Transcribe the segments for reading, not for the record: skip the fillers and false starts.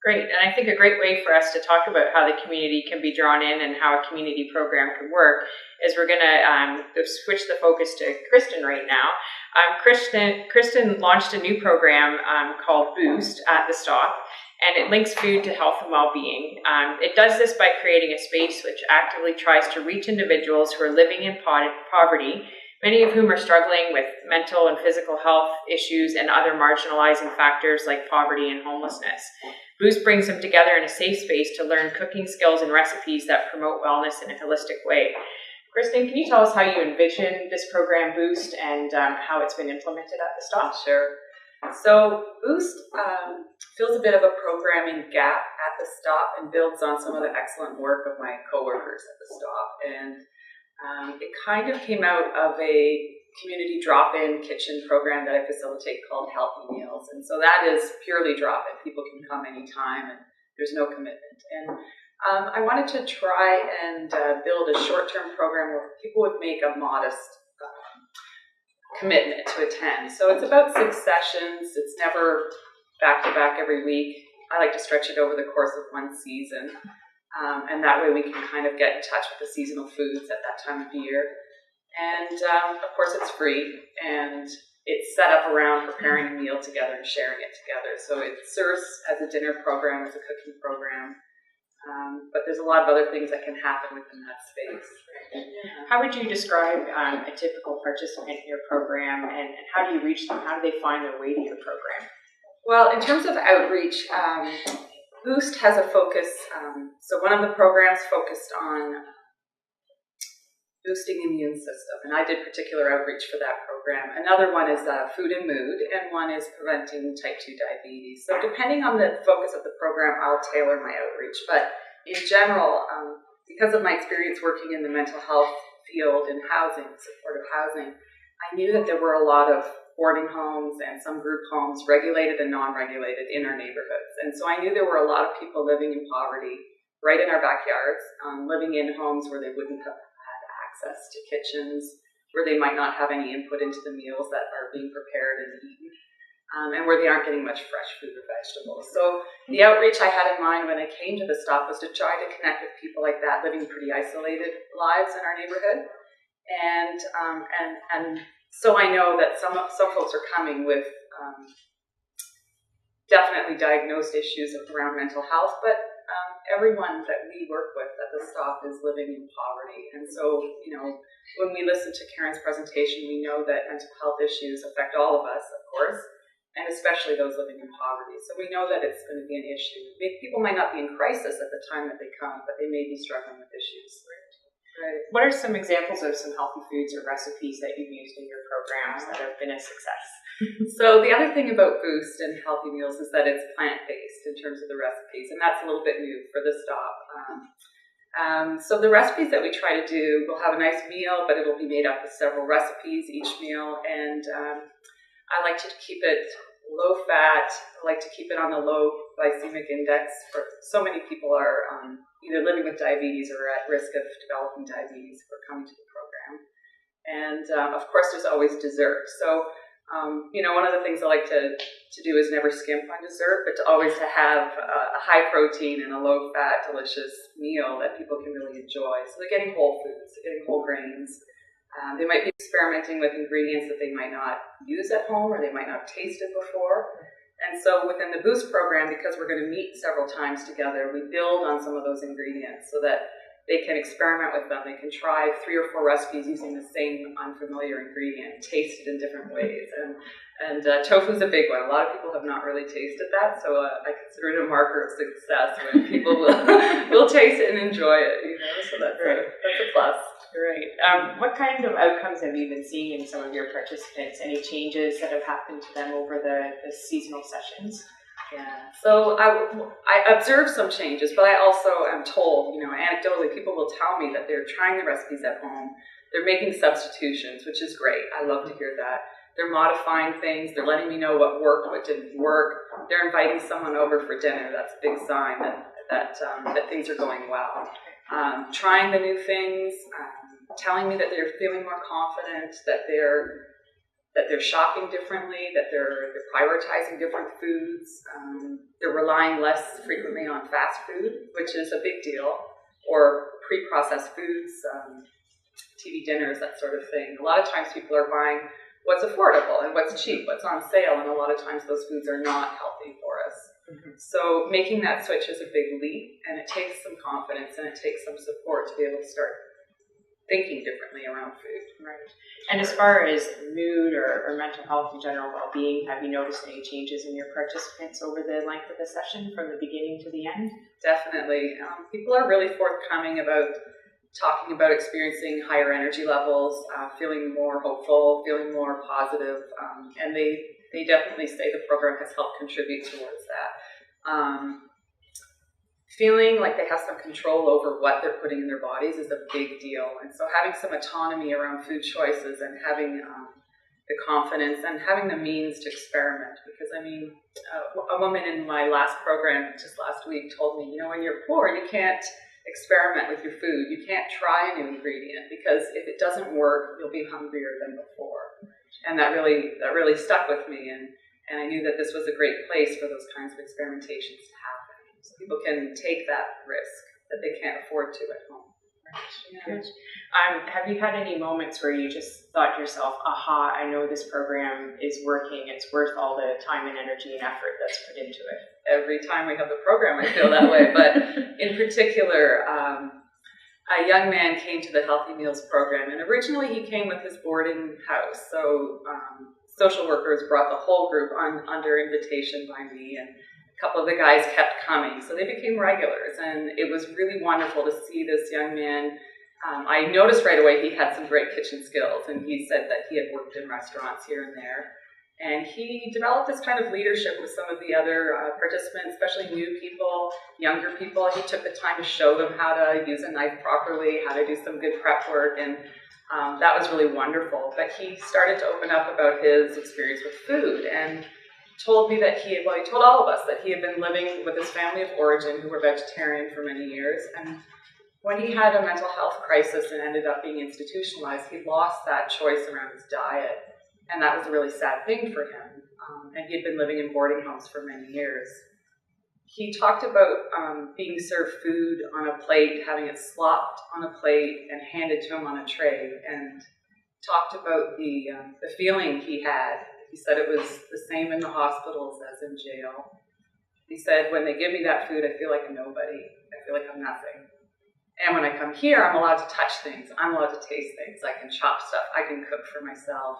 Great, and I think a great way for us to talk about how the community can be drawn in and how a community program can work is we're going to switch the focus to Kristen right now. Kristen launched a new program called Boost at the stop, and it links food to health and well-being. It does this by creating a space which actively tries to reach individuals who are living in poverty, many of whom are struggling with mental and physical health issues and other marginalizing factors like poverty and homelessness. Boost brings them together in a safe space to learn cooking skills and recipes that promote wellness in a holistic way. Kristen, can you tell us how you envision this program Boost and how it's been implemented at the stop? Sure. So Boost fills a bit of a programming gap at the stop and builds on some of the excellent work of my coworkers at the stop. And it kind of came out of a community drop-in kitchen program that I facilitate called Healthy Meals. And so that is purely drop-in. People can come anytime and there's no commitment. And I wanted to try and build a short-term program where people would make a modest commitment to attend. So it's about 6 sessions. It's never back-to-back every week. I like to stretch it over the course of one season. And that way we can kind of get in touch with the seasonal foods at that time of year. And of course it's free, and it's set up around preparing a meal together and sharing it together. So it serves as a dinner program, as a cooking program, but there's a lot of other things that can happen within that space. How would you describe a typical participant in your program, and how do you reach them? How do they find their way to your program? Well, in terms of outreach, Boost has a focus, so one of the programs focused on boosting the immune system, and I did particular outreach for that program. Another one is food and mood, and one is preventing type 2 diabetes. So depending on the focus of the program, I'll tailor my outreach. But in general, because of my experience working in the mental health field in housing, supportive housing, I knew that there were a lot of boarding homes and some group homes, regulated and non-regulated, in our neighborhoods. And so I knew there were a lot of people living in poverty right in our backyards, living in homes where they wouldn't have access to kitchens, where they might not have any input into the meals that are being prepared and eaten, and where they aren't getting much fresh fruit or vegetables. So the outreach I had in mind when I came to the stop was to try to connect with people like that, living pretty isolated lives in our neighborhood. And so I know that some folks are coming with definitely diagnosed issues around mental health, but everyone that we work with at the stop is living in poverty. And so, when we listen to Karen's presentation, we know that mental health issues affect all of us, of course, and especially those living in poverty. So we know that it's going to be an issue. People might not be in crisis at the time that they come, but they may be struggling with issues. Right. What are some examples of some healthy foods or recipes that you've used in your programs that have been a success? So the other thing about Boost and Healthy Meals is that it's plant-based in terms of the recipes, and that's a little bit new for the stop. So the recipes that we try to do, we'll have a nice meal, but it'll be made up of several recipes each meal, and I like to keep it low-fat. I like to keep it on the low glycemic index. So many people are either living with diabetes or at risk of developing diabetes for coming to the program. And of course, there's always dessert. So one of the things I like to do is never skimp on dessert, but to always have a high protein and a low fat, delicious meal that people can really enjoy. So they're getting whole foods, they're getting whole grains. They might be experimenting with ingredients that they might not use at home or they might not have tasted before. And so within the Boost program, because we're going to meet several times together, we build on some of those ingredients so that they can experiment with them. They can try 3 or 4 recipes using the same unfamiliar ingredient, taste it in different ways. And tofu is a big one. A lot of people have not really tasted that, so I consider it a marker of success when people will taste it and enjoy it. So that's a plus. Great. What kind of outcomes have you been seeing in some of your participants? Any changes that have happened to them over the seasonal sessions? Yeah, so I observe some changes, but I also am told, anecdotally, people will tell me that they're trying the recipes at home. They're making substitutions, which is great. I love to hear that. They're modifying things. They're letting me know what worked, what didn't work. They're inviting someone over for dinner. That's a big sign that things are going well. Trying the new things, telling me that they're feeling more confident, that that they're shopping differently, that they're prioritizing different foods, they're relying less frequently on fast food, which is a big deal, or pre-processed foods, TV dinners, that sort of thing. A lot of times people are buying what's affordable and what's cheap, what's on sale, and a lot of times those foods are not healthy for us. So making that switch is a big leap, and it takes some confidence and it takes some support to be able to start thinking differently around food. Right. And as far as mood or mental health and general well-being, have you noticed any changes in your participants over the length of the session from the beginning to the end? Definitely. People are really forthcoming about talking about experiencing higher energy levels, feeling more hopeful, feeling more positive, and they definitely say the program has helped contribute towards that. Feeling like they have some control over what they're putting in their bodies is a big deal. And so having some autonomy around food choices and having the confidence and having the means to experiment. Because I mean, a woman in my last program just last week told me, when you're poor, you can't experiment with your food. You can't try a new ingredient because if it doesn't work, you'll be hungrier than before. And that really stuck with me. And I knew that this was a great place for those kinds of experimentations to happen. So people can take that risk that they can't afford to at home. Right. Yeah. Have you had any moments where you just thought to yourself, aha, I know this program is working, it's worth all the time and energy and effort that's put into it? Every time we have the program, I feel that way. But in particular, a young man came to the Healthy Meals program, and originally he came with his boarding house. So social workers brought the whole group under invitation by me, and a couple of the guys kept coming, so they became regulars, and it was really wonderful to see this young man. I noticed right away he had some great kitchen skills, and he said that he had worked in restaurants here and there, and he developed this kind of leadership with some of the other participants, especially new people, younger people. He took the time to show them how to use a knife properly, how to do some good prep work, and that was really wonderful. But he started to open up about his experience with food, and told me that he told all of us that he had been living with his family of origin who were vegetarian for many years, and when he had a mental health crisis and ended up being institutionalized, he lost that choice around his diet, and that was a really sad thing for him, and he had been living in boarding homes for many years. He talked about being served food on a plate, having it slopped on a plate and handed to him on a tray, and talked about the feeling he had. He said it was the same in the hospitals as in jail. He said, when they give me that food, I feel like a nobody. I feel like I'm nothing. And when I come here, I'm allowed to touch things. I'm allowed to taste things. I can chop stuff. I can cook for myself.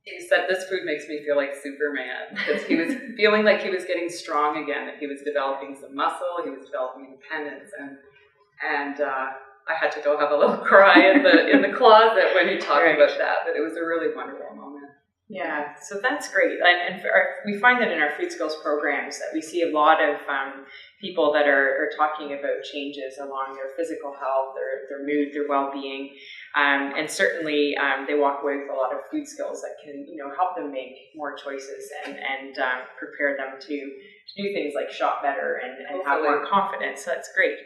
He said, this food makes me feel like Superman, because he was feeling like he was getting strong again, that he was developing some muscle, he was developing independence, and I had to go have a little cry in the closet when he talked about that, but it was a really wonderful moment. Yeah, so that's great. And we find that in our food skills programs that we see a lot of people that are talking about changes along their physical health, their mood, their well-being, and certainly they walk away with a lot of food skills that can help them make more choices and prepare them to do things like shop better and have more confidence. So that's great.